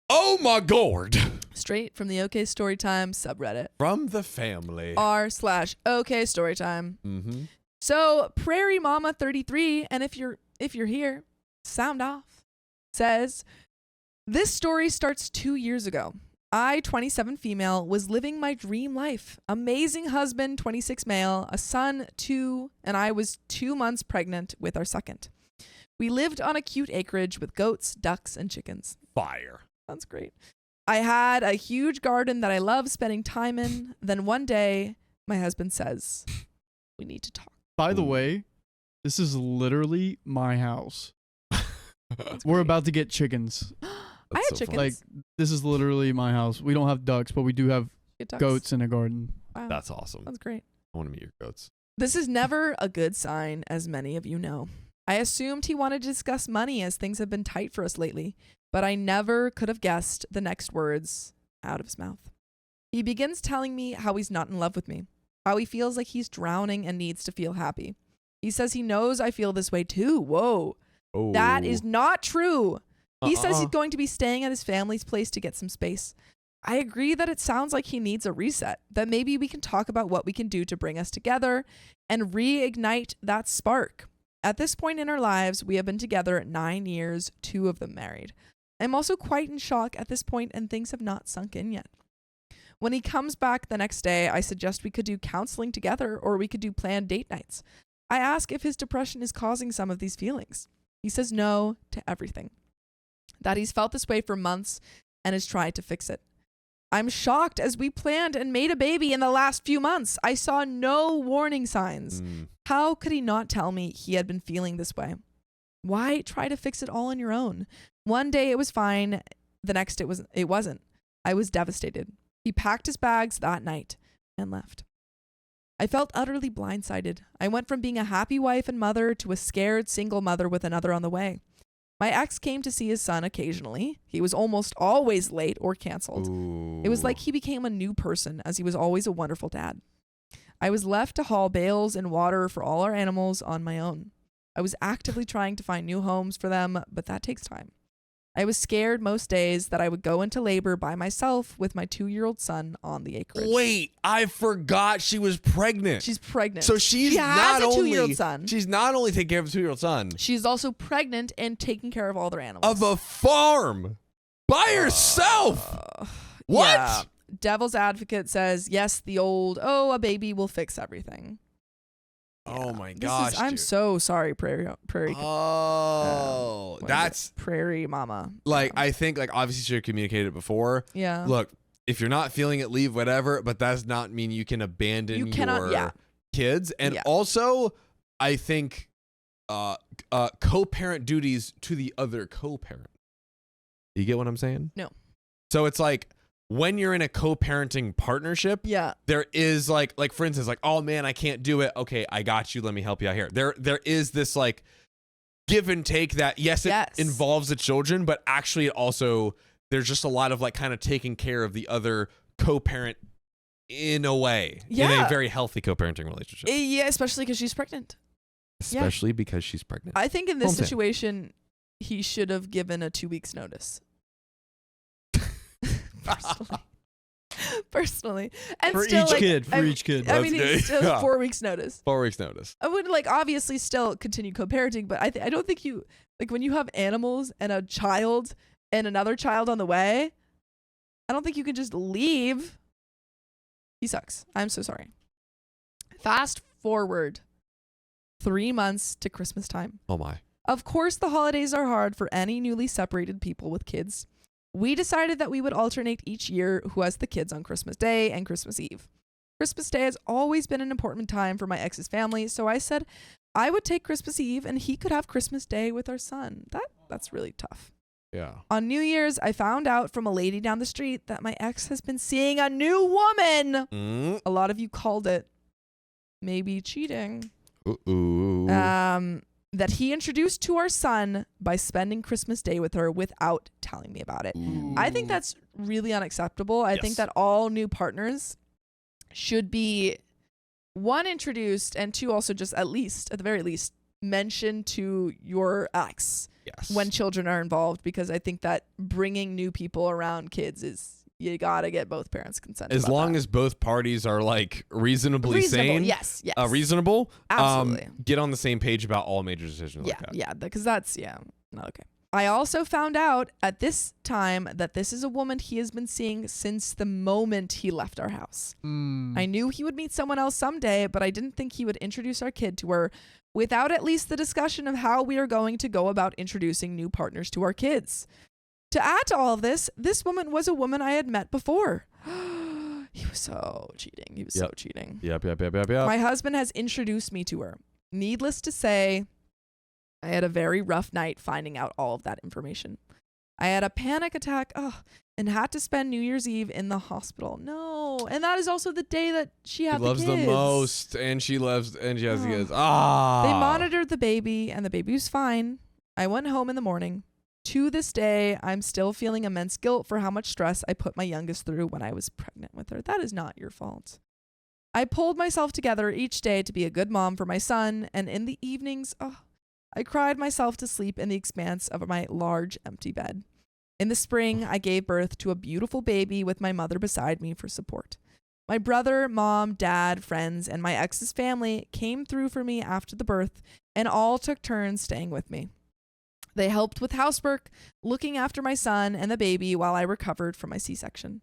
Oh my God. Straight from the OK Storytime subreddit. From the family. r/OK Storytime. Mm-hmm. So Prairie Mama 33, and if you're here, sound off, says, this story starts 2 years ago. I, 27 female, was living my dream life. Amazing husband, 26 male, a son, 2, and I was 2 months pregnant with our second. We lived on a cute acreage with goats, ducks, and chickens. Fire. That's great. I had a huge garden that I love spending time in. Then one day, my husband says, we need to talk. By the way, this is literally my house. We're about to get chickens. I had chickens. Like, this is literally my house. We don't have ducks, but we do have goats in a garden. Wow. That's awesome. That's great. I want to meet your goats. This is never a good sign, as many of you know. I assumed he wanted to discuss money as things have been tight for us lately, but I never could have guessed the next words out of his mouth. He begins telling me how he's not in love with me, how he feels like he's drowning and needs to feel happy. He says he knows I feel this way too. Whoa. Oh. That is not true. He says he's going to be staying at his family's place to get some space. I agree that it sounds like he needs a reset, that maybe we can talk about what we can do to bring us together and reignite that spark. At this point in our lives, we have been together 9 years, 2 of them married. I'm also quite in shock at this point and things have not sunk in yet. When he comes back the next day, I suggest we could do counseling together or we could do planned date nights. I ask if his depression is causing some of these feelings. He says no to everything. That he's felt this way for months and has tried to fix it. I'm shocked as we planned and made a baby in the last few months. I saw no warning signs. How could he not tell me he had been feeling this way? Why try to fix it all on your own? One day it was fine. The next it wasn't. I was devastated. He packed his bags that night and left. I felt utterly blindsided. I went from being a happy wife and mother to a scared single mother with another on the way. My ex came to see his son occasionally. He was almost always late or canceled. Ooh. It was like he became a new person as he was always a wonderful dad. I was left to haul bales and water for all our animals on my own. I was actively trying to find new homes for them, but that takes time. I was scared most days that I would go into labor by myself with my 2-year-old son on the acreage. Wait, I forgot she was pregnant. She's pregnant. So she has a 2-year-old son. She's not only taking care of a 2-year-old son. She's also pregnant and taking care of all their animals. Of a farm. By herself. What? Yeah. Devil's advocate says, yes, the old, a baby will fix everything. Oh my gosh. I'm so sorry, Prairie. That's Prairie Mama. Like, I think, like, obviously she should have communicated it before. Yeah. Look, if you're not feeling it, leave, whatever, but that does not mean you can abandon your kids. And also, I think co-parent duties to the other co-parent. You get what I'm saying? No. So it's like, when you're in a co-parenting partnership, there is like for instance, like, oh man, I can't do it. Okay, I got you. Let me help you out here. There is this like give and take that it involves the children, but actually it also there's just a lot of like kind of taking care of the other co-parent in a way, in a very healthy co-parenting relationship. Yeah, especially because she's pregnant. Because she's pregnant. I think in this situation, he should have given a 2 weeks notice. Personally, and for still, each kid. I mean, he's still 4 weeks notice. 4 weeks notice. I would obviously still continue co-parenting, but I don't think you when you have animals and a child and another child on the way, I don't think you can just leave. He sucks. I'm so sorry. Fast forward 3 months to Christmas time. Oh my. Of course, the holidays are hard for any newly separated people with kids. We decided that we would alternate each year who has the kids on Christmas Day and Christmas Eve. Christmas Day has always been an important time for my ex's family, so I said I would take Christmas Eve and he could have Christmas Day with our son. That's really tough. Yeah. On New Year's, I found out from a lady down the street that my ex has been seeing a new woman. A lot of you called it maybe cheating. That he introduced to our son by spending Christmas Day with her without telling me about it. Ooh. I think that's really unacceptable. I think that all new partners should be, one, introduced, and two, also just at the very least, mention to your ex when children are involved, because I think that bringing new people around kids is, you gotta get both parents' consent. As long as both parties are like reasonably sane. Yes. Reasonable. Absolutely. Get on the same page about all major decisions like that. Yeah, because that's, not okay. I also found out at this time that this is a woman he has been seeing since the moment he left our house. I knew he would meet someone else someday, but I didn't think he would introduce our kid to her without at least the discussion of how we are going to go about introducing new partners to our kids. To add to all of this woman was a woman I had met before. He was so cheating. So cheating. Yep. My husband has introduced me to her. Needless to say, I had a very rough night finding out all of that information. I had a panic attack and had to spend New Year's Eve in the hospital. No. And that is also the day that she had the kids. She loves the most, and she has the kids. They monitored the baby, and the baby was fine. I went home in the morning. To this day, I'm still feeling immense guilt for how much stress I put my youngest through when I was pregnant with her. That is not your fault. I pulled myself together each day to be a good mom for my son, and in the evenings, I cried myself to sleep in the expanse of my large empty bed. In the spring, I gave birth to a beautiful baby with my mother beside me for support. My brother, mom, dad, friends, and my ex's family came through for me after the birth, and all took turns staying with me. They helped with housework, looking after my son and the baby while I recovered from my C-section.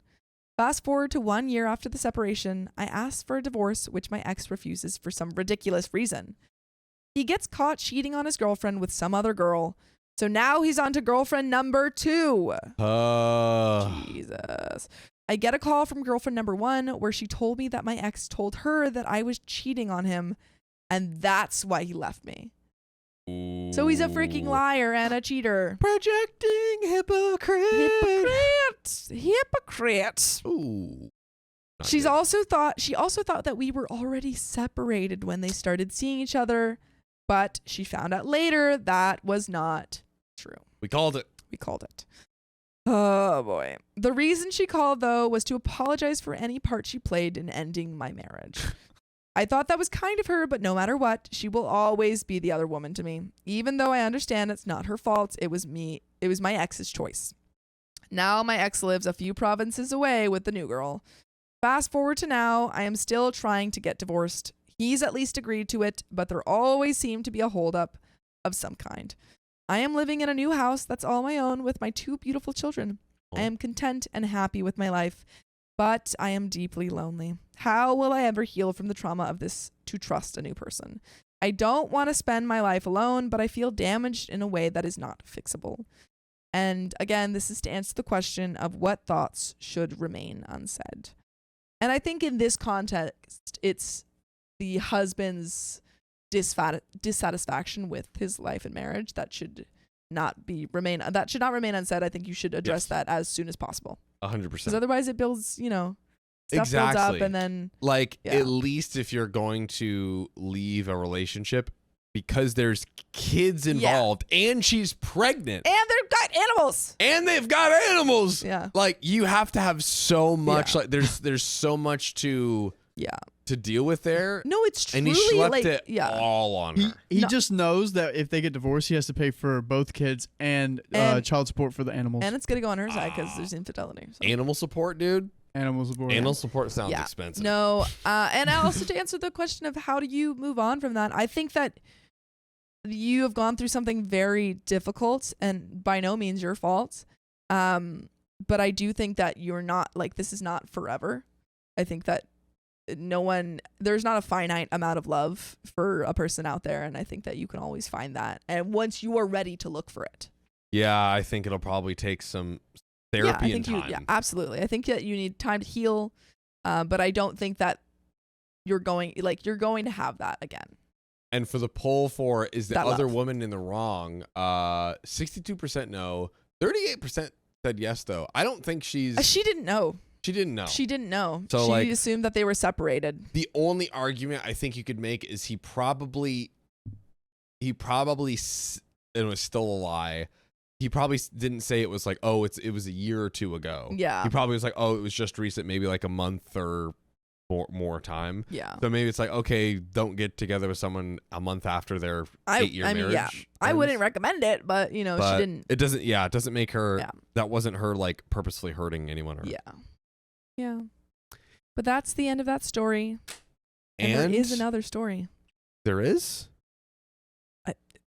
Fast forward to 1 year after the separation, I asked for a divorce, which my ex refuses for some ridiculous reason. He gets caught cheating on his girlfriend with some other girl, so now he's on to girlfriend number 2. Jesus. I get a call from girlfriend number 1 where she told me that my ex told her that I was cheating on him, and that's why he left me. So he's a freaking liar and a cheater. Projecting hypocrite. Ooh. She also thought that we were already separated when they started seeing each other, but she found out later that was not true. We called it. Oh boy. The reason she called, though, was to apologize for any part she played in ending my marriage. I thought that was kind of her, but no matter what, she will always be the other woman to me. Even though I understand it's not her fault, it was my ex's choice. Now my ex lives a few provinces away with the new girl. Fast forward to now, I am still trying to get divorced. He's at least agreed to it, but there always seemed to be a holdup of some kind. I am living in a new house that's all my own with my 2 beautiful children. I am content and happy with my life, but I am deeply lonely. How will I ever heal from the trauma of this to trust a new person? I don't want to spend my life alone, but I feel damaged in a way that is not fixable. And again, this is to answer the question of what thoughts should remain unsaid. And I think in this context, it's the husband's dissatisfaction with his life and marriage that should not remain unsaid. I think you should address that as soon as possible. 100%. Because otherwise it builds, stuff builds up, and then at least if you're going to leave a relationship, because there's kids involved and she's pregnant and they've got animals. Yeah. Like, you have to have so much, like there's so much to deal with there. No, it's truly, and he schlepped it all on her. He just knows that if they get divorced, he has to pay for both kids and child support for the animals. And it's going to go on her side because there's infidelity. So. Animal support, dude? Animal support. Animal support sounds expensive. No. And also to answer the question of how do you move on from that, I think that you have gone through something very difficult and by no means your fault. But I do think that you're not, this is not forever. I think that there's not a finite amount of love for a person out there. And I think that you can always find that. And once you are ready to look for it. Yeah, I think it'll probably take some therapy and time. Yeah, absolutely. I think that you need time to heal. But I don't think that you're going to have that again. And for the poll for is the that other love. woman in the wrong, 62% no, 38% said yes though. I don't think she didn't know. She didn't know. She didn't know. So she assumed that they were separated. The only argument I think you could make is he probably it was still a lie. He probably didn't say it was like, oh, it was a year or two ago. Yeah. He probably was like, oh, it was just recent, maybe like a month or more time. Yeah. So maybe it's like, okay, don't get together with someone a month after their 8-year marriage. Yeah. I wouldn't recommend it, but she didn't. It doesn't make her, that wasn't her like purposefully hurting anyone. Yeah. Yeah. But that's the end of that story. And there is another story. There is?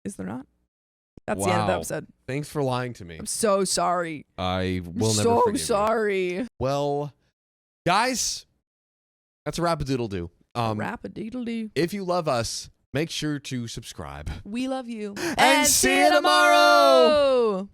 Is there not? That's the end of the episode. Thanks for lying to me. I'm so sorry. I will never forgive you. So sorry. Well, guys, that's a rap-a-doodle-doo. Rap-a-doodle-doo. If you love us, make sure to subscribe. We love you. And see you tomorrow!